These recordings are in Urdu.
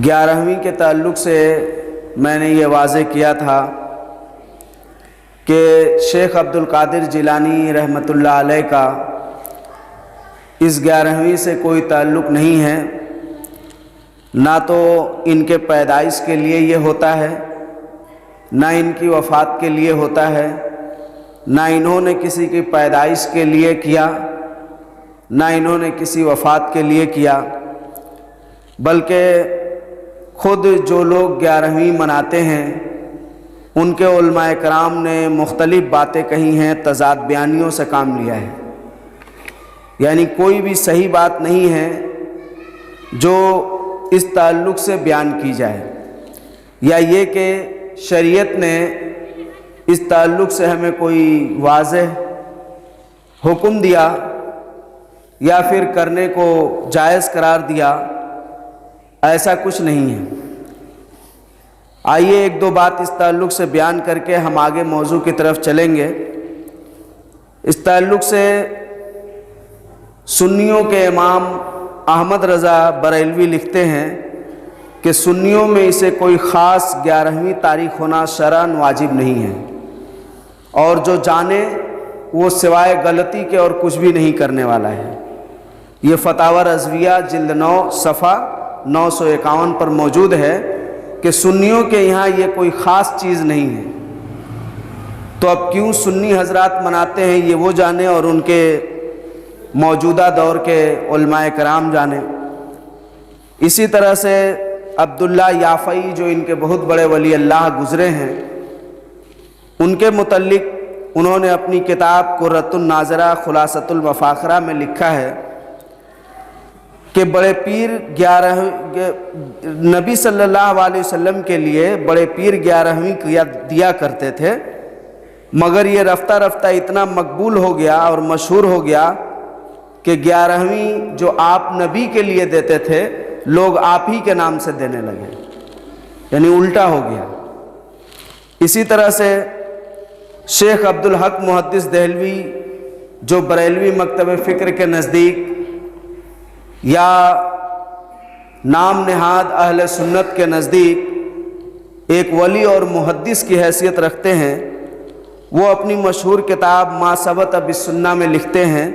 11ویں کے تعلق سے میں نے یہ واضح کیا تھا کہ شیخ عبد القادر جیلانی رحمۃ اللہ علیہ کا اس 11ویں سے کوئی تعلق نہیں ہے، نہ تو ان کے پیدائش کے لیے یہ ہوتا ہے، نہ ان کی وفات کے لیے ہوتا ہے، نہ انہوں نے کسی کی پیدائش کے لیے کیا، نہ انہوں نے کسی وفات کے لیے کیا، بلکہ خود جو لوگ 11ویں مناتے ہیں ان کے علماء کرام نے مختلف باتیں کہی ہیں، تضاد بیانیوں سے کام لیا ہے، یعنی کوئی بھی صحیح بات نہیں ہے جو اس تعلق سے بیان کی جائے، یا یہ کہ شریعت نے اس تعلق سے ہمیں کوئی واضح حکم دیا یا پھر کرنے کو جائز قرار دیا، ایسا کچھ نہیں ہے۔ آئیے ایک دو بات اس تعلق سے بیان کر کے ہم آگے موضوع کی طرف چلیں گے۔ اس تعلق سے سنیوں کے امام احمد رضا بریلوی لکھتے ہیں کہ سنیوں میں اسے کوئی خاص 11ویں تاریخ ہونا شرعاً واجب نہیں ہے، اور جو جانے وہ سوائے غلطی کے اور کچھ بھی نہیں کرنے والا ہے۔ یہ فتاوی رضویہ جلد 9 صفحہ 951 پر موجود ہے کہ سنیوں کے یہاں یہ کوئی خاص چیز نہیں ہے۔ تو اب کیوں سنی حضرات مناتے ہیں یہ وہ جانے، اور ان کے موجودہ دور کے علماء کرام جانے۔ اسی طرح سے عبداللہ یافعی جو ان کے بہت بڑے ولی اللہ گزرے ہیں، ان کے متعلق انہوں نے اپنی کتاب قرۃ الناظرہ خلاصۃ المفاخرہ میں لکھا ہے کہ بڑے پیر نبی صلی اللہ علیہ وسلم کے لیے بڑے پیر 11ویں دیا کرتے تھے، مگر یہ رفتہ رفتہ اتنا مقبول ہو گیا اور مشہور ہو گیا کہ 11ویں جو آپ نبی کے لیے دیتے تھے لوگ آپ ہی کے نام سے دینے لگے، یعنی الٹا ہو گیا۔ اسی طرح سے شیخ عبدالحق محدث دہلوی جو بریلوی مکتب فکر کے نزدیک یا نام نہاد اہل سنت کے نزدیک ایک ولی اور محدث کی حیثیت رکھتے ہیں، وہ اپنی مشہور کتاب ما ثبت بالسنہ میں لکھتے ہیں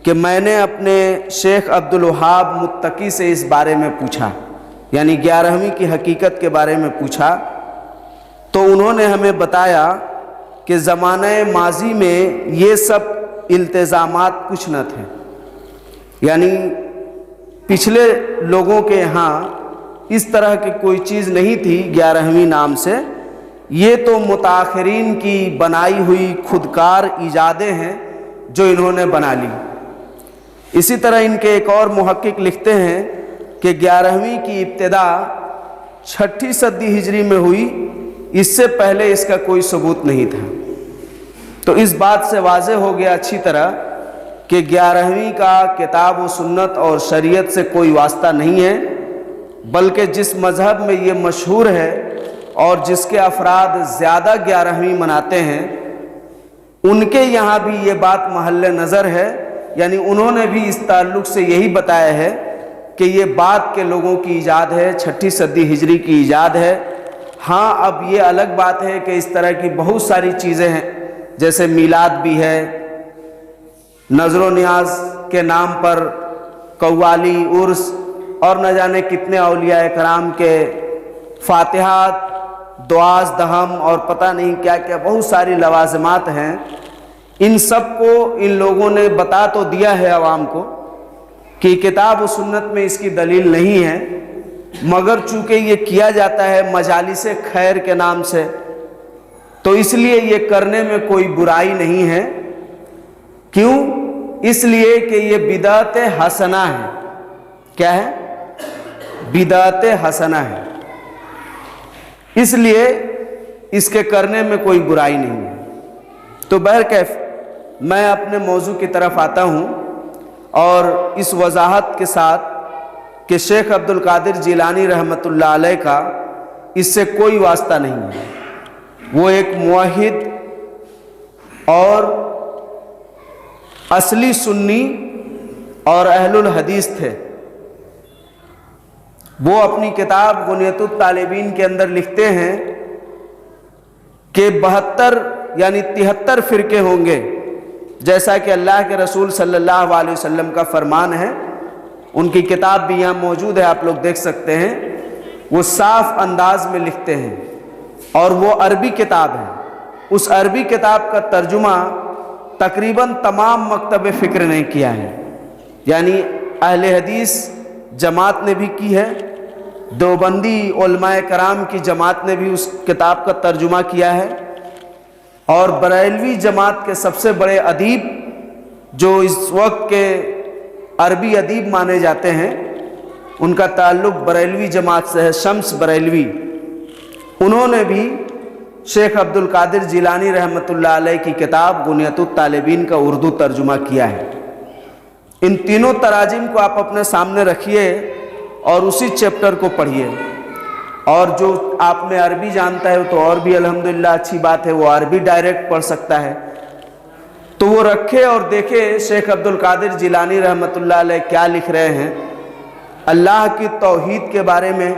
کہ میں نے اپنے شیخ عبدالوہاب متقی سے اس بارے میں پوچھا، یعنی 11ویں کی حقیقت کے بارے میں پوچھا، تو انہوں نے ہمیں بتایا کہ زمانہ ماضی میں یہ سب التزامات کچھ نہ تھے، یعنی پچھلے لوگوں کے ہاں اس طرح کی کوئی چیز نہیں تھی 11ویں نام سے، یہ تو متاخرین کی بنائی ہوئی خودکار ایجادیں ہیں جو انہوں نے بنا لی۔ اسی طرح ان کے ایک اور محقق لکھتے ہیں کہ 11ویں کی ابتدا 6 صدی ہجری میں ہوئی، اس سے پہلے اس کا کوئی ثبوت نہیں تھا۔ تو اس بات سے واضح ہو گیا اچھی طرح کہ 11ویں کا کتاب و سنت اور شریعت سے کوئی واسطہ نہیں ہے، بلکہ جس مذہب میں یہ مشہور ہے اور جس کے افراد زیادہ 11ویں مناتے ہیں ان کے یہاں بھی یہ بات محل نظر ہے، یعنی انہوں نے بھی اس تعلق سے یہی بتایا ہے کہ یہ بعد کے لوگوں کی ایجاد ہے، 6 صدی ہجری کی ایجاد ہے۔ ہاں اب یہ الگ بات ہے کہ اس طرح کی بہت ساری چیزیں ہیں، جیسے میلاد بھی ہے، نظر و نیاز کے نام پر قوالی، عرس، اور نہ جانے کتنے اولیاء کرام کے فاتحات، دعاز دہم اور پتہ نہیں کیا کیا بہت ساری لوازمات ہیں۔ ان سب کو ان لوگوں نے بتا تو دیا ہے عوام کو کہ کتاب و سنت میں اس کی دلیل نہیں ہے، مگر چونکہ یہ کیا جاتا ہے مجالس خیر کے نام سے، تو اس لیے یہ کرنے میں کوئی برائی نہیں ہے۔ کیوں؟ اس لیے کہ یہ بدعت حسنہ ہے۔ کیا ہے؟ بدعت حسنہ ہے، اس لیے اس کے کرنے میں کوئی برائی نہیں ہے۔ تو بہرکیف میں اپنے موضوع کی طرف آتا ہوں، اور اس وضاحت کے ساتھ کہ شیخ عبد القادر جیلانی رحمۃ اللہ علیہ کا اس سے کوئی واسطہ نہیں ہے۔ وہ ایک موحد اور اصلی سنی اور اہل الحدیث تھے، وہ اپنی کتاب غنیۃ الطالبین کے اندر لکھتے ہیں کہ 72 یعنی 73 فرقے ہوں گے، جیسا کہ اللہ کے رسول صلی اللہ علیہ وسلم کا فرمان ہے۔ ان کی کتاب بھی یہاں موجود ہے، آپ لوگ دیکھ سکتے ہیں۔ وہ صاف انداز میں لکھتے ہیں اور وہ عربی کتاب ہے۔ اس عربی کتاب کا ترجمہ تقریباً تمام مکتب فکر نے کیا ہے، یعنی اہل حدیث جماعت نے بھی کی ہے، دیوبندی علماء کرام کی جماعت نے بھی اس کتاب کا ترجمہ کیا ہے، اور بریلوی جماعت کے سب سے بڑے ادیب جو اس وقت کے عربی ادیب مانے جاتے ہیں، ان کا تعلق بریلوی جماعت سے ہے، شمس بریلوی، انہوں نے بھی شیخ عبد القادر جیلانی رحمۃ اللہ علیہ کی کتاب غنیۃ الطالبین کا اردو ترجمہ کیا ہے۔ ان تینوں تراجم کو آپ اپنے سامنے رکھیے اور اسی چیپٹر کو پڑھیے، اور جو آپ میں عربی جانتا ہے تو اور بھی الحمدللہ اچھی بات ہے، وہ عربی ڈائریکٹ پڑھ سکتا ہے، تو وہ رکھے اور دیکھے شیخ عبد القادر جیلانی رحمۃ اللہ علیہ کیا لکھ رہے ہیں۔ اللہ کی توحید کے بارے میں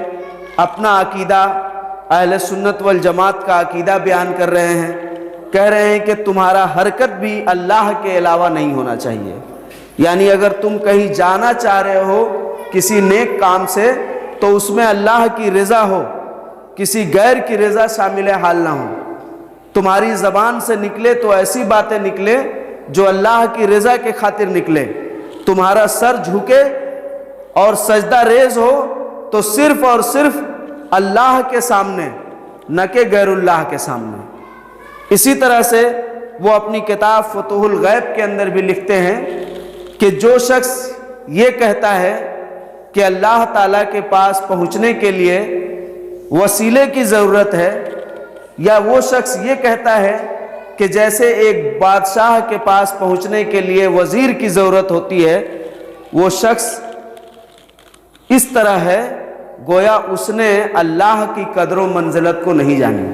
اپنا عقیدہ، اہل سنت والجماعت کا عقیدہ بیان کر رہے ہیں، کہہ رہے ہیں کہ تمہارا حرکت بھی اللہ کے علاوہ نہیں ہونا چاہیے، یعنی اگر تم کہیں جانا چاہ رہے ہو کسی نیک کام سے تو اس میں اللہ کی رضا ہو، کسی غیر کی رضا شامل حال نہ ہو۔ تمہاری زبان سے نکلے تو ایسی باتیں نکلے جو اللہ کی رضا کے خاطر نکلے، تمہارا سر جھکے اور سجدہ ریز ہو تو صرف اور صرف اللہ کے سامنے، نہ کہ غیر اللہ کے سامنے۔ اسی طرح سے وہ اپنی کتاب فتوح الغیب کے اندر بھی لکھتے ہیں کہ جو شخص یہ کہتا ہے کہ اللہ تعالیٰ کے پاس پہنچنے کے لیے وسیلے کی ضرورت ہے، یا وہ شخص یہ کہتا ہے کہ جیسے ایک بادشاہ کے پاس پہنچنے کے لیے وزیر کی ضرورت ہوتی ہے، وہ شخص اس طرح ہے گویا اس نے اللہ کی قدر و منزلت کو نہیں جانی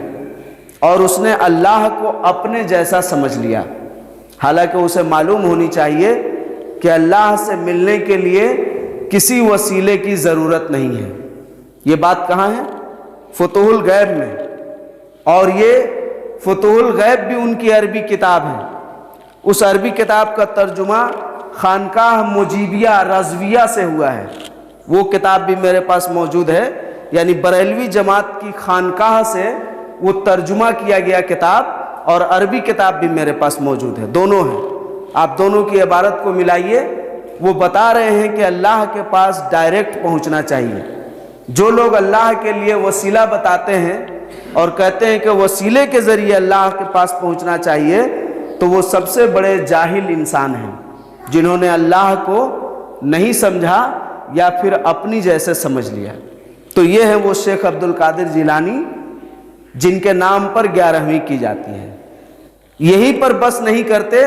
اور اس نے اللہ کو اپنے جیسا سمجھ لیا، حالانکہ اسے معلوم ہونی چاہیے کہ اللہ سے ملنے کے لیے کسی وسیلے کی ضرورت نہیں ہے۔ یہ بات کہاں ہے؟ فتوح الغیب میں، اور یہ فتوح الغیب بھی ان کی عربی کتاب ہے۔ اس عربی کتاب کا ترجمہ خانقاہ مجیبیہ رضویہ سے ہوا ہے، وہ کتاب بھی میرے پاس موجود ہے، یعنی بریلوی جماعت کی خانقاہ سے وہ ترجمہ کیا گیا کتاب، اور عربی کتاب بھی میرے پاس موجود ہے، دونوں ہیں۔ آپ دونوں کی عبارت کو ملائیے، وہ بتا رہے ہیں کہ اللہ کے پاس ڈائریکٹ پہنچنا چاہیے۔ جو لوگ اللہ کے لیے وسیلہ بتاتے ہیں اور کہتے ہیں کہ وسیلے کے ذریعے اللہ کے پاس پہنچنا چاہیے، تو وہ سب سے بڑے جاہل انسان ہیں، جنہوں نے اللہ کو نہیں سمجھا یا پھر اپنی جیسے سمجھ لیا۔ تو یہ ہے وہ شیخ عبد القادر جیلانی جن کے نام پر 11ویں کی جاتی ہے۔ یہی پر بس نہیں کرتے،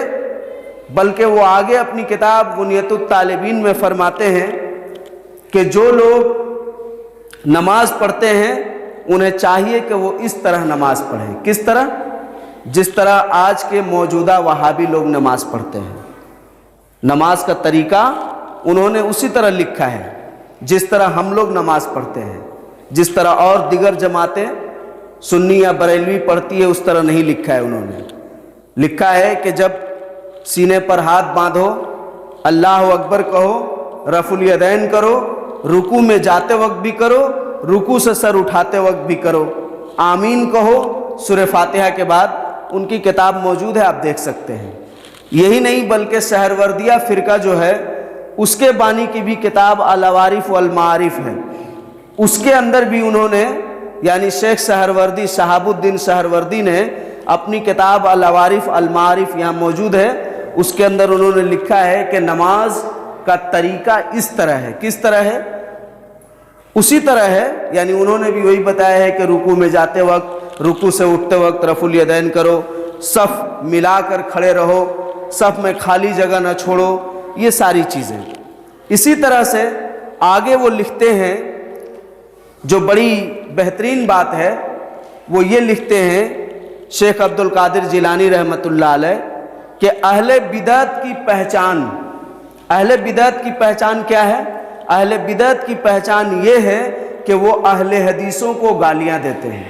بلکہ وہ آگے اپنی کتاب غنیۃ الطالبین میں فرماتے ہیں کہ جو لوگ نماز پڑھتے ہیں انہیں چاہیے کہ وہ اس طرح نماز پڑھیں۔ کس طرح؟ جس طرح آج کے موجودہ وہابی لوگ نماز پڑھتے ہیں، نماز کا طریقہ انہوں نے اسی طرح لکھا ہے جس طرح ہم لوگ نماز پڑھتے ہیں، جس طرح اور دیگر جماعتیں سنی یا بریلوی پڑھتی ہے اس طرح نہیں لکھا ہے۔ انہوں نے لکھا ہے کہ جب سینے پر ہاتھ باندھو، اللہ اکبر کہو، رفع الیدین کرو، رکوع میں جاتے وقت بھی کرو، رکوع سے سر اٹھاتے وقت بھی کرو، آمین کہو سورہ فاتحہ کے بعد۔ ان کی کتاب موجود ہے، آپ دیکھ سکتے ہیں۔ یہی نہیں بلکہ سہروردیہ فرقہ جو ہے اس کے بانی کی بھی کتاب العوارف والمعارف ہے، اس کے اندر بھی انہوں نے، یعنی شیخ سہروردی، شہاب الدین سہروردی نے اپنی کتاب العوارف المعارف یہاں موجود ہے، اس کے اندر انہوں نے لکھا ہے کہ نماز کا طریقہ اس طرح ہے۔ کس طرح ہے؟ اسی طرح ہے، یعنی انہوں نے بھی وہی بتایا ہے کہ رکوع میں جاتے وقت، رکوع سے اٹھتے وقت رفع الیدین کرو، صف ملا کر کھڑے رہو، صف میں خالی جگہ نہ چھوڑو، یہ ساری چیزیں۔ اسی طرح سے آگے وہ لکھتے ہیں، جو بڑی بہترین بات ہے وہ یہ لکھتے ہیں شیخ عبد القادر جیلانی رحمۃ اللہ علیہ کہ اہل بدعت کی پہچان، اہل بدعت کی پہچان کیا ہے؟ اہل بدعت کی پہچان یہ ہے کہ وہ اہل حدیثوں کو گالیاں دیتے ہیں۔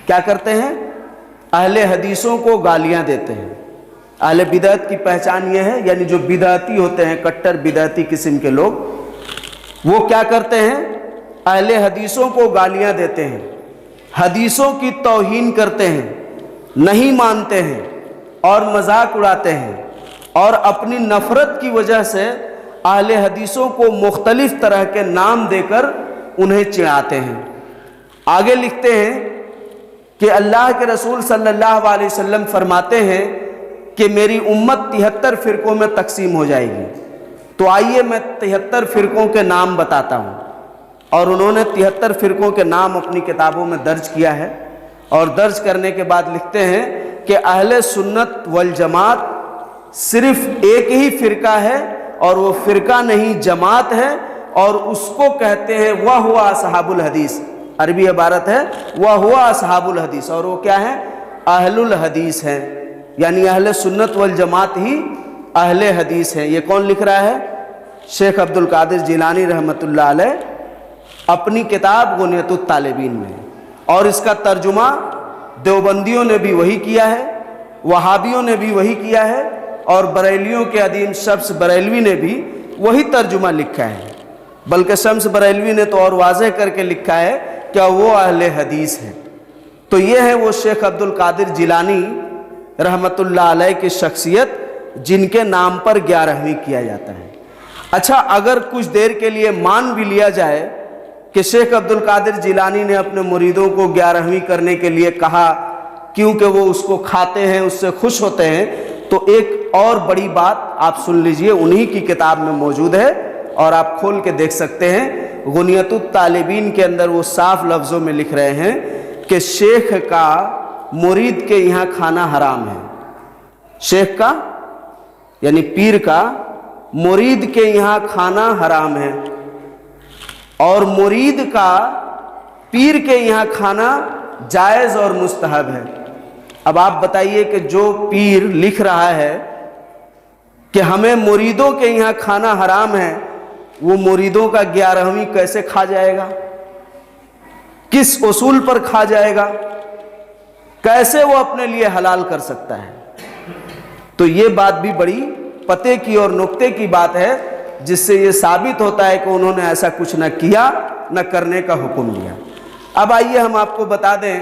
کیا کرتے ہیں؟ اہل حدیثوں کو گالیاں دیتے ہیں۔ اہل بدعت کی پہچان یہ ہے، یعنی جو بدعتی ہوتے ہیں، کٹر بدعتی قسم کے لوگ، وہ کیا کرتے ہیں؟ اہل حدیثوں کو گالیاں دیتے ہیں، حدیثوں کی توہین کرتے ہیں، نہیں مانتے ہیں اور مذاق اڑاتے ہیں، اور اپنی نفرت کی وجہ سے اہل حدیثوں کو مختلف طرح کے نام دے کر انہیں چڑھاتے ہیں۔ آگے لکھتے ہیں کہ اللہ کے رسول صلی اللہ علیہ وسلم فرماتے ہیں کہ میری امت 73 فرقوں میں تقسیم ہو جائے گی۔ تو آئیے میں 73 فرقوں کے نام بتاتا ہوں، اور انہوں نے 73 فرقوں کے نام اپنی کتابوں میں درج کیا ہے، اور درج کرنے کے بعد لکھتے ہیں کہ اہل سنت والجماعت صرف ایک ہی فرقہ ہے، اور وہ فرقہ نہیں جماعت ہے، اور اس کو کہتے ہیں وَهُوَ أَصْحَابُ الْحَدِيث۔ عربی عبارت ہے وَهُوَ أَصْحَابُ الْحَدِيث، اور وہ کیا ہے؟ اہل الحدیث ہیں، یعنی اہل سنت والجماعت ہی اہل حدیث ہیں۔ یہ کون لکھ رہا ہے؟ شیخ عبد القادر جیلانی رحمۃ اللہ علیہ اپنی کتاب غنیۃ الطالبین میں، اور اس کا ترجمہ دیوبندیوں نے بھی وہی کیا ہے، وہابیوں نے بھی وہی کیا ہے، اور بریلیوں کے عظیم شمس بریلوی نے بھی وہی ترجمہ لکھا ہے، بلکہ شمس بریلوی نے تو اور واضح کر کے لکھا ہے کہ وہ اہل حدیث ہیں۔ تو یہ ہے وہ شیخ عبد القادر جیلانی رحمۃ اللہ علیہ کی شخصیت جن کے نام پر 11ویں کیا جاتا ہے۔ اچھا، اگر کچھ دیر کے لیے مان بھی لیا جائے کہ شیخ عبد القادر جیلانی نے اپنے مریدوں کو 11ویں کرنے کے لیے کہا کیونکہ وہ اس کو کھاتے ہیں، اس سے خوش ہوتے ہیں، تو ایک اور بڑی بات آپ سن لیجئے، انہی کی کتاب میں موجود ہے اور آپ کھول کے دیکھ سکتے ہیں۔ غنیۃ الطالبین کے اندر وہ صاف لفظوں میں لکھ رہے ہیں کہ شیخ کا مرید کے یہاں کھانا حرام ہے۔ شیخ کا یعنی پیر کا مرید کے یہاں کھانا حرام ہے، اور مرید کا پیر کے یہاں کھانا جائز اور مستحب ہے۔ اب آپ بتائیے کہ جو پیر لکھ رہا ہے کہ ہمیں مریدوں کے یہاں کھانا حرام ہے، وہ مریدوں کا 11ویں کیسے کھا جائے گا؟ کس اصول پر کھا جائے گا؟ کیسے وہ اپنے لیے حلال کر سکتا ہے؟ تو یہ بات بھی بڑی پتے کی اور نکتے کی بات ہے، جس سے یہ ثابت ہوتا ہے کہ انہوں نے ایسا کچھ نہ کیا، نہ کرنے کا حکم دیا۔ اب آئیے ہم آپ کو بتا دیں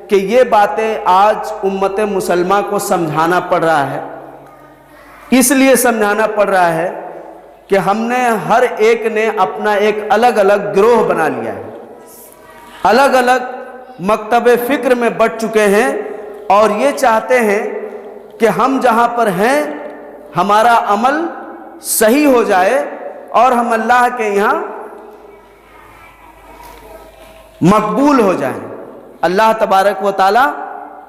کہ یہ باتیں آج امت مسلمہ کو سمجھانا پڑ رہا ہے۔ اس لیے سمجھانا پڑ رہا ہے کہ ہم نے ہر ایک نے اپنا ایک الگ الگ گروہ بنا لیا ہے، الگ الگ مکتب فکر میں بٹ چکے ہیں، اور یہ چاہتے ہیں کہ ہم جہاں پر ہیں ہمارا عمل صحیح ہو جائے اور ہم اللہ کے یہاں مقبول ہو جائیں، اللہ تبارک و تعالی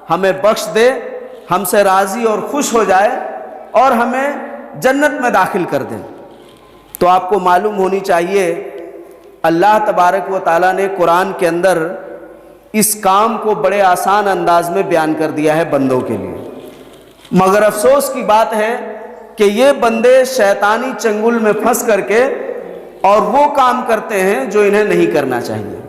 ہمیں بخش دے، ہم سے راضی اور خوش ہو جائے اور ہمیں جنت میں داخل کر دیں۔ تو آپ کو معلوم ہونی چاہیے اللہ تبارک و تعالی نے قرآن کے اندر اس کام کو بڑے آسان انداز میں بیان کر دیا ہے بندوں کے لیے، مگر افسوس کی بات ہے کہ یہ بندے شیطانی چنگل میں پھنس کر کے اور وہ کام کرتے ہیں جو انہیں نہیں کرنا چاہیے۔